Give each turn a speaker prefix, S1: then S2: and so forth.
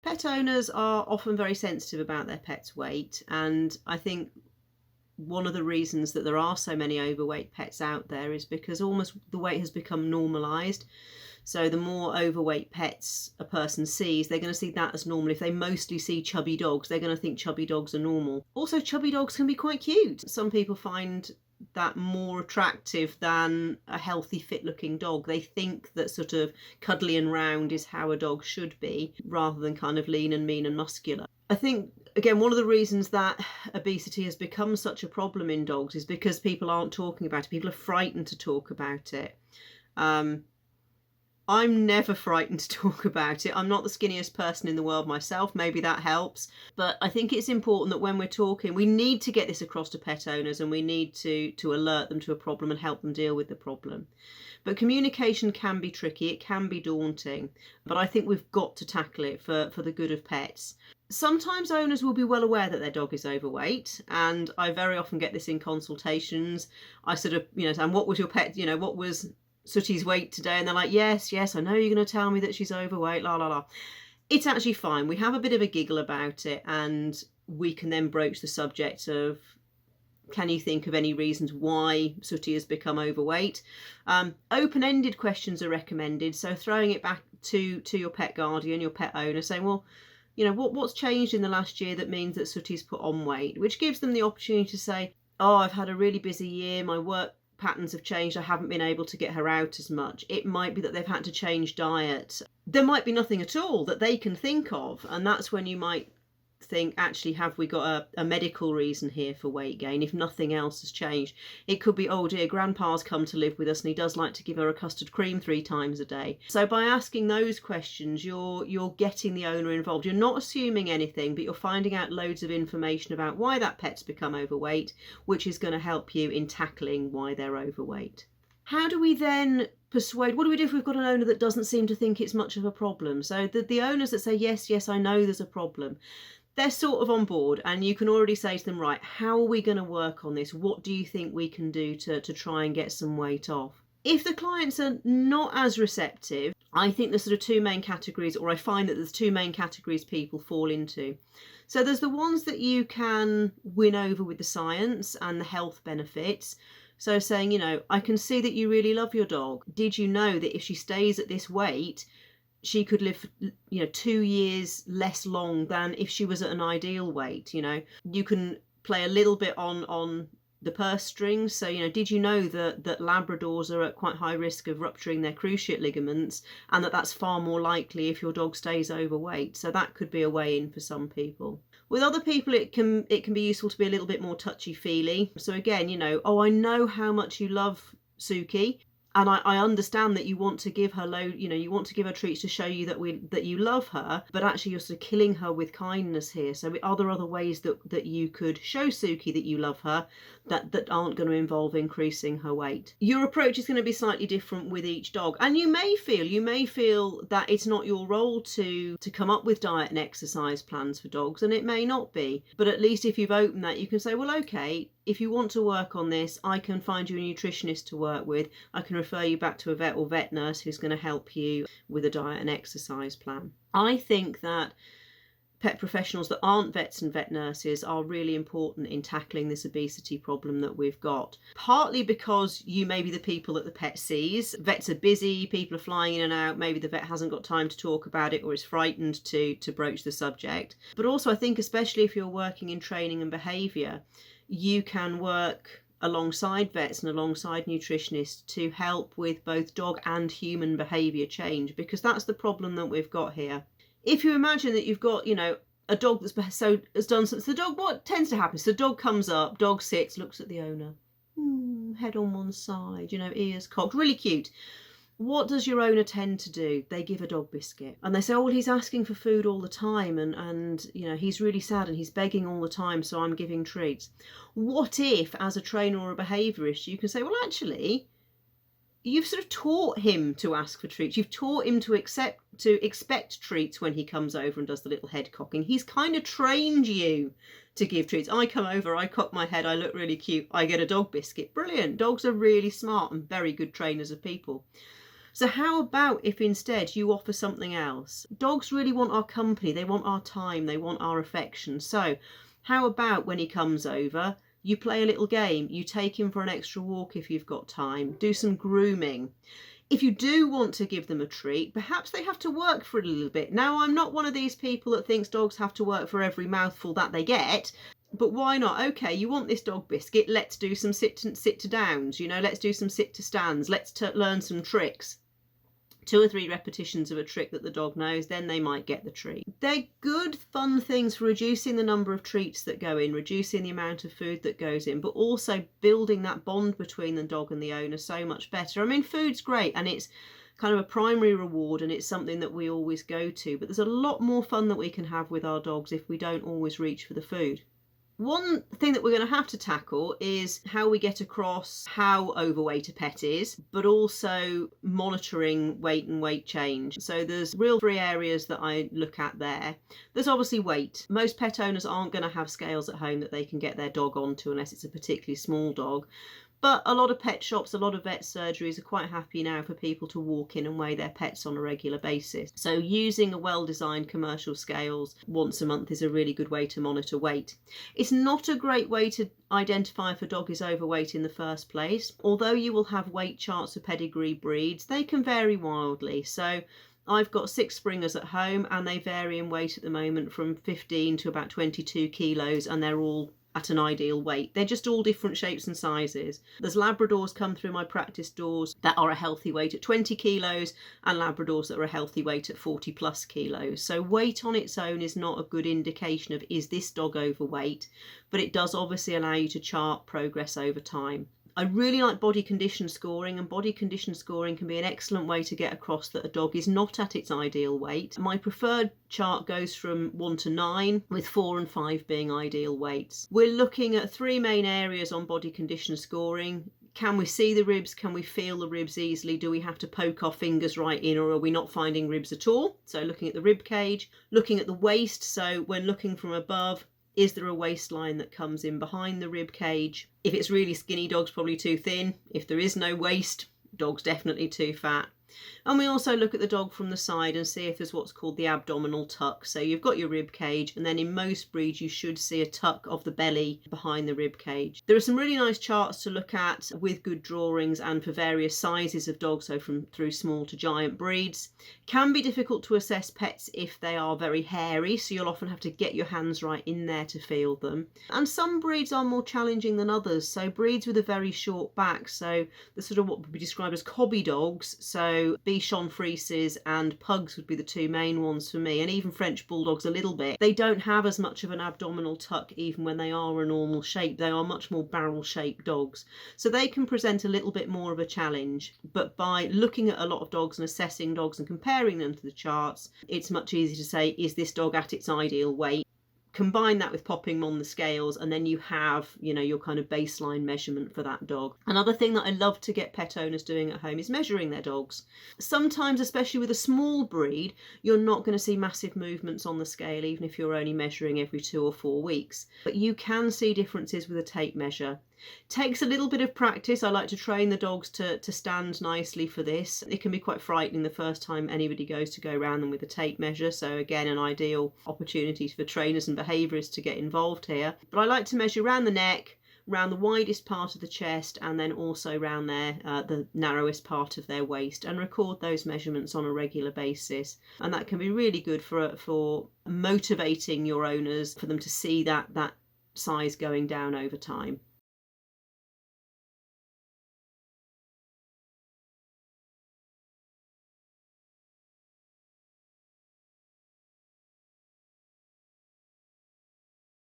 S1: Pet owners are often very sensitive about their pet's weight, and I think one of the reasons that there are so many overweight pets out there is because almost the weight has become normalised. So the more overweight pets a person sees, they're going to see that as normal. If they mostly see chubby dogs, they're going to think chubby dogs are normal. Also, chubby dogs can be quite cute. Some people find that more attractive than a healthy, fit-looking dog. They think that sort of cuddly and round is how a dog should be, rather than kind of lean and mean and muscular. I think, again, one of the reasons that obesity has become such a problem in dogs is because people aren't talking about it. People are frightened to talk about it. I'm never frightened to talk about it. I'm not the skinniest person in the world myself. Maybe that helps. But I think it's important that when we're talking, we need to get this across to pet owners, and we need to alert them to a problem and help them deal with the problem. But communication can be tricky. It can be daunting. But I think we've got to tackle it for the good of pets. Sometimes owners will be well aware that their dog is overweight, and I very often get this in consultations. I sort of, say, and what was your pet, what was Sooty's weight today? And they're like, yes, I know you're going to tell me that she's overweight, la la la. It's actually fine. We have a bit of a giggle about it, and we can then broach the subject of, can you think of any reasons why Sooty has become overweight? Open-ended questions are recommended, so throwing it back to your pet guardian, your pet owner, saying, well, what's changed in the last year that means that Sooty's put on weight? Which gives them the opportunity to say, oh, I've had a really busy year, my work patterns have changed, I haven't been able to get her out as much. It might be that they've had to change diet. There might be nothing at all that they can think of, and that's when you might think, actually, have we got a medical reason here for weight gain if nothing else has changed? It could be, oh dear, grandpa's come to live with us and he does like to give her a custard cream 3 times a day. So by asking those questions, you're getting the owner involved. You're not assuming anything, but you're finding out loads of information about why that pet's become overweight, which is going to help you in tackling why they're overweight. How do we then persuade? What do we do if we've got an owner that doesn't seem to think it's much of a problem? So the owners that say, yes, I know there's a problem, they're sort of on board, and you can already say to them, right, how are we going to work on this? What do you think we can do to try and get some weight off? If the clients are not as receptive, I think there's sort of 2 main categories, or I find that there's 2 main categories people fall into. So there's the ones that you can win over with the science and the health benefits. So saying, I can see that you really love your dog. Did you know that if she stays at this weight, she could live, 2 years less long than if she was at an ideal weight? You can play a little bit on the purse strings. So, did you know that Labradors are at quite high risk of rupturing their cruciate ligaments, and that's far more likely if your dog stays overweight? So that could be a way in for some people. With other people, it can be useful to be a little bit more touchy-feely. So again, oh, I know how much you love Suki, and I understand that you want to give her you want to give her treats to show you that you love her, but actually you're sort of killing her with kindness here. So are there other ways that you could show Suki that you love her that aren't going to involve increasing her weight? Your approach is going to be slightly different with each dog, and you may feel that it's not your role to come up with diet and exercise plans for dogs, and it may not be. But at least if you've opened that, you can say, well, okay, if you want to work on this, I can find you a nutritionist to work with. I can refer you back to a vet or vet nurse who's going to help you with a diet and exercise plan. I think that pet professionals that aren't vets and vet nurses are really important in tackling this obesity problem that we've got. Partly because you may be the people that the pet sees. Vets are busy, people are flying in and out, maybe the vet hasn't got time to talk about it or is frightened to broach the subject. But also I think, especially if you're working in training and behaviour, you can work alongside vets and alongside nutritionists to help with both dog and human behaviour change, because that's the problem that we've got here. If you imagine that you've got, a dog has done something, so the dog, what tends to happen? So the dog comes up, dog sits, looks at the owner, head on one side, ears cocked, really cute. What does your owner tend to do? They give a dog biscuit, and they say, oh, well, he's asking for food all the time, and he's really sad and he's begging all the time, so I'm giving treats. What if, as a trainer or a behaviourist, you can say, well, actually, you've sort of taught him to ask for treats. You've taught him to expect treats when he comes over and does the little head cocking. He's kind of trained you to give treats. I come over, I cock my head, I look really cute, I get a dog biscuit. Brilliant. Dogs are really smart and very good trainers of people. So how about if instead you offer something else? Dogs really want our company, they want our time, they want our affection. So how about when he comes over, you play a little game, you take him for an extra walk if you've got time, do some grooming. If you do want to give them a treat, perhaps they have to work for a little bit. Now, I'm not one of these people that thinks dogs have to work for every mouthful that they get, but why not? Okay, you want this dog biscuit, let's do some sit to downs, you know, let's do some sit to stands, let's learn some tricks. 2 or 3 repetitions of a trick that the dog knows, then they might get the treat. They're good, fun things for reducing the number of treats that go in, reducing the amount of food that goes in, but also building that bond between the dog and the owner so much better. I mean, food's great and it's kind of a primary reward and it's something that we always go to, but there's a lot more fun that we can have with our dogs if we don't always reach for the food. One thing that we're going to have to tackle is how we get across how overweight a pet is, but also monitoring weight and weight change. So there's real 3 areas that I look at there. There's obviously weight. Most pet owners aren't going to have scales at home that they can get their dog onto unless it's a particularly small dog. But a lot of pet shops, a lot of vet surgeries are quite happy now for people to walk in and weigh their pets on a regular basis. So using a well-designed commercial scales once a month is a really good way to monitor weight. It's not a great way to identify if a dog is overweight in the first place. Although you will have weight charts for pedigree breeds, they can vary wildly. So I've got 6 Springers at home and they vary in weight at the moment from 15 to about 22 kilos and they're all at an ideal weight. They're just all different shapes and sizes. There's Labradors come through my practice doors that are a healthy weight at 20 kilos and Labradors that are a healthy weight at 40 plus kilos. So weight on its own is not a good indication of is this dog overweight, but it does obviously allow you to chart progress over time. I really like body condition scoring, and body condition scoring can be an excellent way to get across that a dog is not at its ideal weight. My preferred chart goes from 1 to 9, with 4 and 5 being ideal weights. We're looking at 3 main areas on body condition scoring. Can we see the ribs? Can we feel the ribs easily? Do we have to poke our fingers right in, or are we not finding ribs at all? So looking at the rib cage, looking at the waist. So when looking from above, is there a waistline that comes in behind the rib cage? If it's really skinny, dog's probably too thin. If there is no waist, dog's definitely too fat. And we also look at the dog from the side and see if there's what's called the abdominal tuck. So you've got your rib cage, and then in most breeds you should see a tuck of the belly behind the rib cage. There are some really nice charts to look at with good drawings and for various sizes of dogs, so through small to giant breeds. Can be difficult to assess pets if they are very hairy, so you'll often have to get your hands right in there to feel them. And some breeds are more challenging than others. So breeds with a very short back, so the sort of what would be described as cobby dogs, so Bichon Frises and Pugs would be the 2 main ones for me, and even French Bulldogs a little bit. They don't have as much of an abdominal tuck even when they are a normal shape. They are much more barrel-shaped dogs. So they can present a little bit more of a challenge. But by looking at a lot of dogs and assessing dogs and comparing them to the charts, it's much easier to say, is this dog at its ideal weight? Combine that with popping them on the scales, and then you have, you know, your kind of baseline measurement for that dog. Another thing that I love to get pet owners doing at home is measuring their dogs. Sometimes, especially with a small breed, you're not going to see massive movements on the scale, even if you're only measuring every 2 or 4 weeks. But you can see differences with a tape measure. Takes a little bit of practice. I like to train the dogs to stand nicely for this. It can be quite frightening the first time anybody goes to go around them with a tape measure. So again, an ideal opportunity for trainers and behaviourists to get involved here. But I like to measure around the neck, around the widest part of the chest, and then also around the narrowest part of their waist, and record those measurements on a regular basis. And that can be really good for motivating your owners, for them to see that size going down over time.